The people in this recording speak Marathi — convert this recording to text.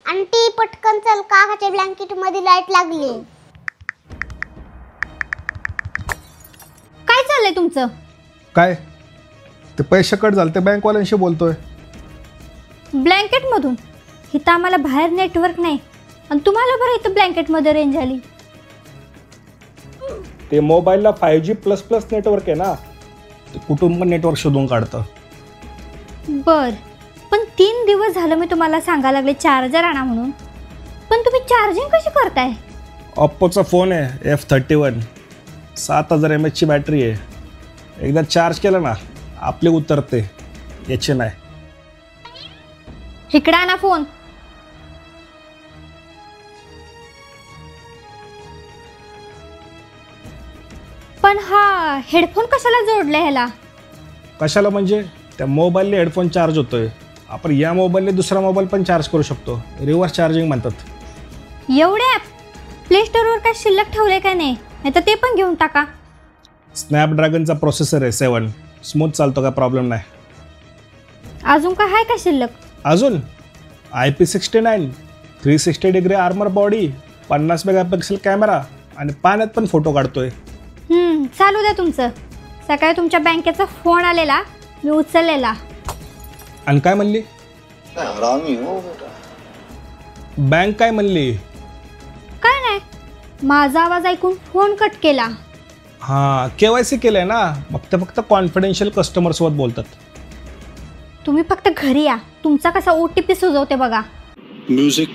आंटी पटकन चल, काकाच्या ब्लँकेट मध्ये लाईट लागली. काय चाललंय तुमचं? काय ते पैसे कट झाले ते बँकवाल्यांशी बोलतोय. ब्लँकेट मधून? इथं आम्हाला बाहेर नेटवर्क नाही आणि तुम्हाला बरं इथं ब्लँकेट मध्ये रेंज आली. ते मोबाईलला 5G++ नेटवर्क आहे ना, ते कुटुंब नेटवर्क शोधून काढतं. बर, पण 3 दिवस झालं मी तुम्हाला सांगायला लागले चार्जर आणा म्हणून, पण तुम्ही चार्जिंग कशी करताय? ऑप्पोचा फोन आहे F31, 7000 mAh ची बॅटरी आहे. एकदा चार्ज केलं ना आपले उतरते, याचे नाही. इकडे आणा फोन. पण हा हेडफोन कशाला जोडलाय ह्याला? कशाला म्हणजे त्या मोबाईलने हेडफोन चार्ज होतोय, आपण या मोबाईलने दुसरा मोबाईल पण चार्ज करू शकतो. रिव्हर्स चार्जिंग म्हणतात. एवढे ॲप प्ले स्टोअरवर काय शिल्लक ठेवले काय नाही तर ते पण घेऊन टाका. स्नॅपड्रॅगनचा प्रोसेसर आहे 7, स्मूथ चालतो, काय प्रॉब्लेम नाही. अजून काय आहे का शिल्लक? अजून IP69, 360 degree armour body, 50 megapixel camera आणि पाण्यात पण फोटो काढतोय. चालू द्या तुमचं. सकाळी तुमच्या बँकेचा फोन आलेला, मी उचललेला. आणि काय म्हणली? बँक काय म्हणली? काय नाही, माझा आवाज ऐकून फोन कट केला. हां, KYC केलंय ना, फक्त कॉन्फिडेन्शियल कस्टमर सोबत बोलतात. तुम्ही फक्त घरी या, तुमचा कसा OTP सुचवते बघा. म्युझिक